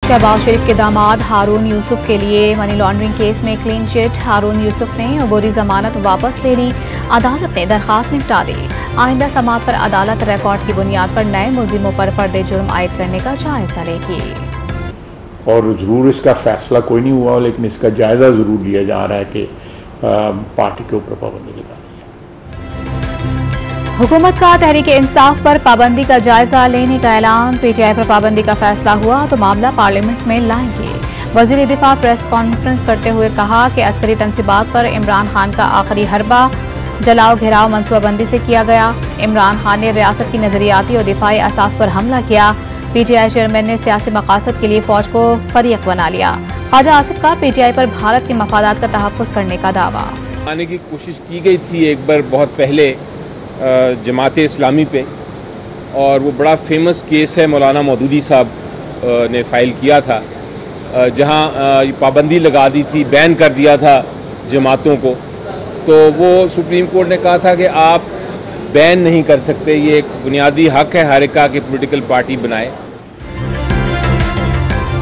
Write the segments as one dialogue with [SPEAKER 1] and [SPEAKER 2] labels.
[SPEAKER 1] शहबाज शरीफ के दामाद हारून यूसुफ के लिए मनी लॉन्ड्रिंग केस में क्लीन चिट। हारून यूसुफ ने अबूरी जमानत वापस ले ली। अदालत ने दरखास्त निपटा दी। आइंदा समाअत पर अदालत रिकॉर्ड की बुनियाद पर नए मुलजिमों पर फर्द जुर्म आयद करने का जायजा लेगी।
[SPEAKER 2] और ज़रूर इसका फैसला कोई नहीं हुआ, लेकिन इसका जायजा ज़रूर लिया जा रहा है कि पार्टी के ऊपर पाबंदी लगा दी।
[SPEAKER 1] हुकूमत का तहरीक इंसाफ पर पाबंदी का जायजा लेने का ऐलान। पीटीआई पर पाबंदी का फैसला हुआ तो मामला पार्लियामेंट में लाएंगे। वजीर दिफा प्रेस कॉन्फ्रेंस करते हुए कहा कि अस्करी तनसीबात पर इमरान खान का आखिरी हरबा जलाओ घेराव मनसूबाबंदी से किया गया। इमरान खान ने रियासत की नजरियाती और दिफाई असास पर हमला किया। पीटीआई चेयरमैन ने सियासी मकासद के लिए फौज को फरीक बना लिया। ख्वाजा आसिफ का पीटीआई पर भारत के मफादात का तहफ़्फ़ुज़ करने का दावा।
[SPEAKER 3] आने की कोशिश की गई थी एक बार बहुत पहले जमात इस्लामी पे, और वो बड़ा फेमस केस है मौलाना मौदूदी साहब ने फ़ाइल किया था, जहां पाबंदी लगा दी थी, बैन कर दिया था जमातों को। तो वो सुप्रीम कोर्ट ने कहा था कि आप बैन नहीं कर सकते, ये एक बुनियादी हक है हर एक का कि पॉलिटिकल पार्टी बनाए।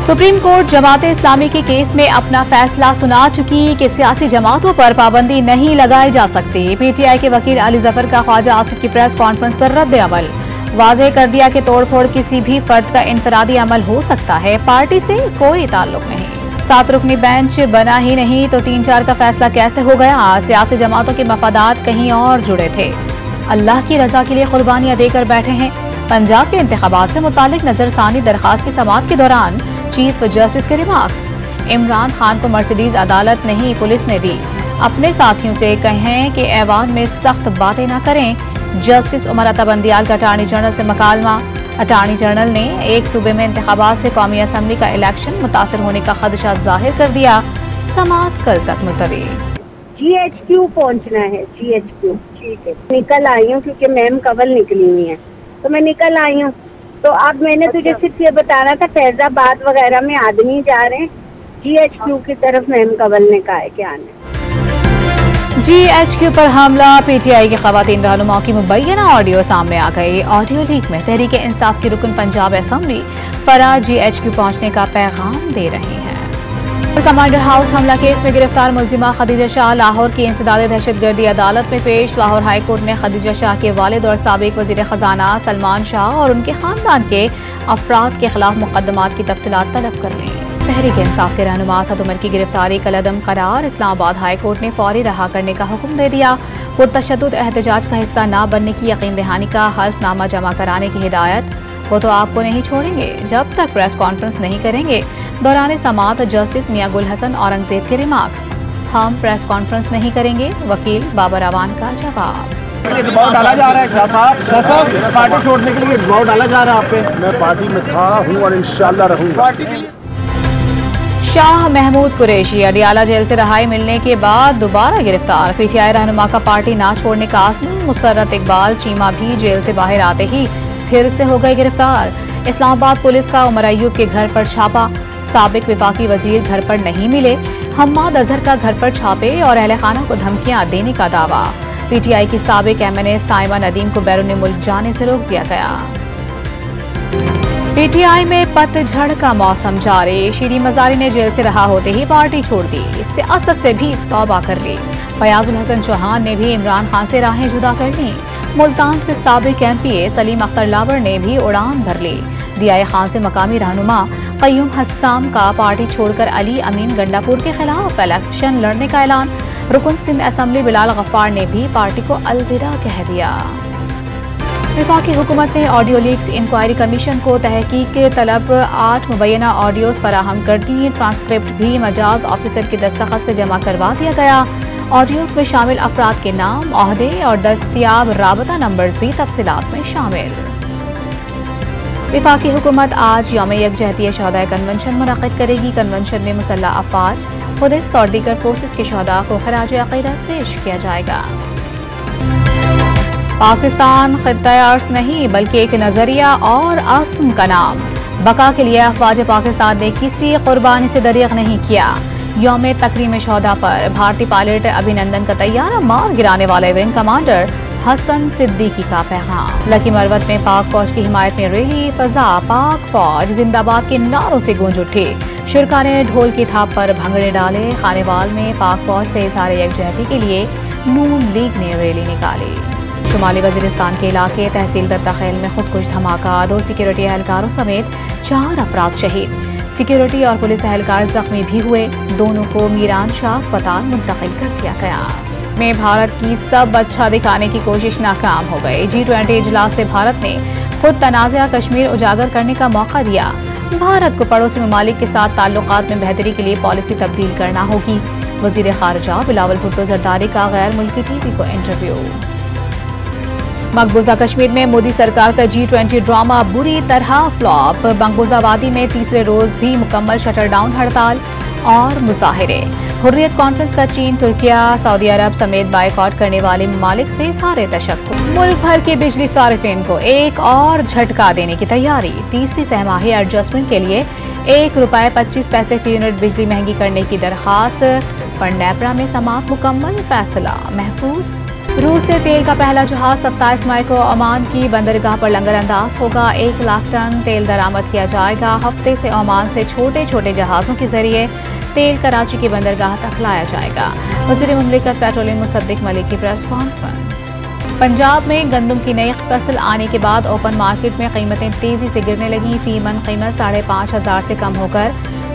[SPEAKER 1] सुप्रीम कोर्ट जमात इस्लामी के केस में अपना फैसला सुना चुकी कि सियासी जमातों पर पाबंदी नहीं लगाई जा सकती। पीटीआई के वकील अली जफर का ख्वाजा आसिफ की प्रेस कॉन्फ्रेंस पर रद्द अमल। वाज़ेह कर दिया कि तोड़फोड़ किसी भी फर्द का इनफरादी अमल हो सकता है, पार्टी से कोई ताल्लुक नहीं। 7 रुकनी बेंच बना ही नहीं तो 3-4 का फैसला कैसे हो गया? सियासी जमातों के मफादात कहीं और जुड़े थे। अल्लाह की रजा के लिए कुर्बानियां देकर बैठे हैं। पंजाब के इंतखाबात से मुतालिक नजरसानी दरखास्त की समाअत के दौरान चीफ जस्टिस के रिमार्क्स। इमरान खान को मर्सिडीज अदालत नहीं पुलिस ने दी। अपने साथियों से कहें कि ऐवान में सख्त बातें न करें। जस्टिस उमर अता बंदियाल का अटार्नी जनरल से मकालमा। अटार्नी जनरल ने एक सूबे में इंतखाबात से कौमी असम्बली का इलेक्शन मुतासर होने का खदशा जाहिर कर दिया। समाअत कल तक मुलतवी।
[SPEAKER 4] GHQ पहुंचना है। GHQ ठीक है, निकल आई हूँ क्योंकि मैम कवल निकली हुई है, तो मैं निकल आई हूँ। तो अब मैंने तुझे सिर्फ ये बताना था, फैजाबाद वगैरह में आदमी जा रहे हैं, GHQ की तरफ मैम कवल ने कहा है कि आने।
[SPEAKER 1] GHQ पर हमला। पीटीआई के खवातीन रहनुमाओं की मुबैना ऑडियो सामने आ गई। ऑडियो लीक में तहरीक इंसाफ की रुकन पंजाब असम्बली फरार GHQ पहुंचने का पैगाम दे रही हैं। कमांडर हाउस हमला केस में गिरफ्तार मुलजिमा खदीजा शाह लाहौर की इंसदाद दहशतगर्दी अदालत में पेश। लाहौर हाई कोर्ट ने खदीजा शाह के वालिद और साबिक वजीर खजाना सलमान शाह और उनके खानदान के अफराद के खिलाफ मुकदमात की तफसीलात तलब कर ली। तहरीक इंसाफ के रहनुमा असद उमर की गिरफ्तारी कलअदम करार। इस्लामाबाद हाई कोर्ट ने फौरी रहा करने का हुक्म दे दिया। पुरतशद्दुद एहतजाज का हिस्सा न बनने की यकीन दहानी का हल्फनामा जमा कराने की हिदायत। वो तो आपको नहीं छोड़ेंगे जब तक प्रेस कॉन्फ्रेंस नहीं करेंगे। दौरान समाअत जस्टिस मियां गुल हसन औरंगजेब के रिमार्क्स। हम प्रेस कॉन्फ्रेंस नहीं करेंगे, वकील बाबर अवान का जवाब।
[SPEAKER 5] दबाव डाला जा रहा है शाह साहब इस पार्टी छोड़ने के लिए दबाव डाला जा रहा है आप पे। मैं पार्टी में था हूँ और इंशाल्लाह रहूंगा।
[SPEAKER 1] शाह महमूद कुरैशी अडियाला जेल से रहाई मिलने के बाद दोबारा गिरफ्तार। पीटीआई रहनुमा का पार्टी ना छोड़ने का आज़म। मुसर्रत इकबाल चीमा भी जेल से बाहर आते ही फिर से हो गए गिरफ्तार। इस्लामाबाद पुलिस का उमर अय्यूब के घर पर छापा। साबिक विफाकी वजीर घर पर नहीं मिले। हम्माद अजहर का घर पर छापे और अहले खाना को धमकियां देने का दावा। पीटीआई की साबिक MNA साइमा नदीम को बैरून मुल्क जाने से रोक दिया गया। पीटीआई में पतझड़ का मौसम जारी। शीरी मजारी ने जेल से रहा होते ही पार्टी छोड़ दी। सियासत से भी तौबा कर ली। फयाजुल हसन चौहान ने भी इमरान खान से राहें जुदा कर ली। मुल्तान से साबिक MPA सलीम अख्तर लावर ने भी उड़ान भर ली। दियाए खान से मकामी रहनुमा कय्यूम हस्साम का पार्टी छोड़कर अली अमीन गंडापुर के खिलाफ इलेक्शन लड़ने का ऐलान। रुकन सिंध असम्बली बिलाल गफ्फार ने भी पार्टी को अलविदा कह दिया। वफाकी हुकूमत ने ऑडियो लीक्स इंक्वायरी कमीशन को तहकीक के तलब 8 मुबैना ऑडियोज फराहम कर दी। ट्रांसक्रिप्ट भी मजाज ऑफिसर की दस्तखत से जमा करवा दिया गया। ऑडियोज में शामिल अफराद के नाम, ओहदे और दस्तयाब राबता नंबर्स भी तफसीलात में शामिल। वफाकी हुकूमत आज यौम यकजहती शहदा कन्वेंशन मुनक़िद करेगी। कन्वेंशन में मुसल्लह अफवाज, पुलिस और दीगर फोर्सेस के शहदा को खराज अक़ीदत पेश किया जाएगा। पाकिस्तान ख़ित्ता अर्ज़ नहीं बल्कि एक नजरिया और आज़म का नाम। बका के लिए अफवाज पाकिस्तान ने किसी कुर्बानी से दरिग़ नहीं किया। यौम तकरीम शहदा पर भारतीय पायलट अभिनंदन का तैयारा मार गिराने वाले विंग कमांडर हसन सिद्दीकी का पैगाम। लकी मरवत में पाक फौज की हिमायत में रैली, फजा पाक फौज जिंदाबाद के नारों से गूंज उठे। शुरका ने ढोल की थाप पर भंगड़े डाले। खानेवाल में पाक फौज से इज़हार यकजहती के लिए नून लीग ने रैली निकाली। शुमाली वजीरिस्तान के इलाके तहसील दत्ताखेल में खुदकुश धमाका, 2 सिक्योरिटी एहलकारों समेत 4 अफराद शहीद। सिक्योरिटी और पुलिस एहलकार जख्मी भी हुए। दोनों को मीरान शाह अस्पताल मुंतकिल कर दिया गया। में भारत की सब अच्छा दिखाने की कोशिश नाकाम हो गई। G20 इजलास से भारत ने खुद तनाज़ा कश्मीर उजागर करने का मौका दिया। भारत को पड़ोसी ममालिक के साथ ताल्लुकात में बेहतरी के लिए पॉलिसी तब्दील करना होगी। वज़ीर ख़ारिजा बिलावल भुट्टो ज़रदारी का गैर मुल्की टीवी को इंटरव्यू। मकबूजा कश्मीर में मोदी सरकार का G20 ड्रामा बुरी तरह फ्लॉप। मकबूजा वादी में तीसरे रोज भी मुकम्मल शटर डाउन हड़ताल और मुजाहिरे। हुर्रियत कॉन्फ्रेंस का चीन, तुर्किया, सऊदी अरब समेत बायकॉट करने वाले ममालिक से सारे तशक्कुर। मुल्क भर के बिजली सारिफिन को एक और झटका देने की तैयारी। तीसरी सहमाही एडजस्टमेंट के लिए ₹1.25 फी यूनिट बिजली महंगी करने की दरखास्त पर नेपरा में समाअत मुकम्मल, फैसला महफूज। रूस से तेल का पहला जहाज 27 मई को ओमान की बंदरगाह पर लंगर अंदाज होगा। 1 लाख टन तेल दरामद किया जाएगा। हफ्ते से ओमान से छोटे छोटे जहाजों के जरिए तेल कराची की बंदरगाह तक लाया जाएगा। वज़ीर मुमलिकत पेट्रोलियम मुसद्दिक मलिक की प्रेस कॉन्फ्रेंस। पंजाब में गंदम की नई फसल आने के बाद ओपन मार्केट में कीमतें तेजी से गिरने लगी। फी मन कीमत 5,500 से कम होकर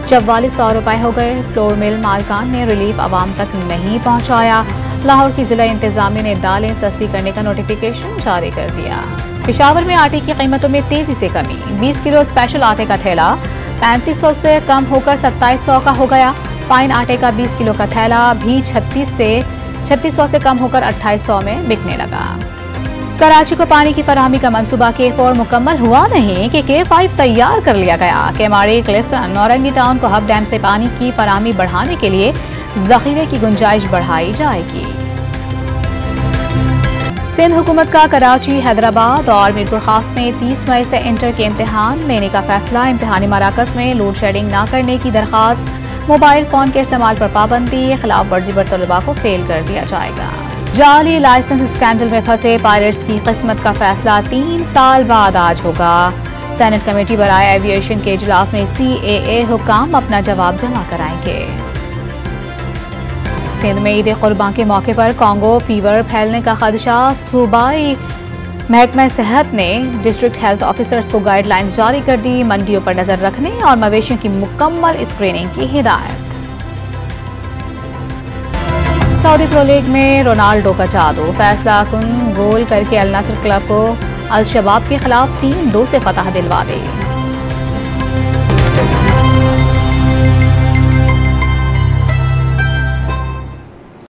[SPEAKER 1] 4400 रुपए हो गए। फ्लोर मिल मालकान ने रिलीफ आवाम तक नहीं पहुंचाया। लाहौर की जिला इंतजामिया ने दालें सस्ती करने का नोटिफिकेशन जारी कर दिया। पेशावर में आटे की कीमतों में तेजी से कमी। 20 किलो स्पेशल आटे का थैला 3500 से कम होकर 2700 का हो गया। फाइन आटे का 20 किलो का थैला भी 3600 से कम होकर 2800 में बिकने लगा। कराची को पानी की फराहमी का मंसूबा K4 मुकम्मल हुआ नहीं कि K5 तैयार कर लिया गया। केमाड़ी, क्लिफ्टन, नौरंगी टाउन को हब डैम से पानी की फराहमी बढ़ाने के लिए जखीरे की गुंजाइश बढ़ाई जाएगी। सिंध हुकूमत का कराची, हैदराबाद और मीरपुर खास में 30 मई से इंटर के इम्तिहान लेने का फैसला। इम्तिहानी मराकज में लोड शेडिंग न करने की दरखास्त। मोबाइल फोन के इस्तेमाल पर पाबंदी। खिलाफ वर्जी पर तलबा को फेल कर दिया जाएगा। जाली लाइसेंस स्कैंडल में फंसे पायलट्स की किस्मत का फैसला 3 साल बाद आज होगा। सेनेट कमेटी बराए एविएशन के इजलास में CAA हुकाम अपना जवाब जमा कराएंगे। सिंध में ईद कुर्बान के मौके पर कॉन्गो फीवर फैलने का खदशा। सूबाई महकमा सेहत ने डिस्ट्रिक्ट हेल्थ ऑफिसर्स को गाइडलाइंस जारी कर दी। मंडियों पर नजर रखने और मवेशियों की मुकम्मल स्क्रीनिंग की हिदायत। सऊदी प्रो लीग में रोनाल्डो का जादू। फैसला कुन गोल करके अल नसर क्लब को अल शबाब के खिलाफ 3-2 से फतह दिलवा दी।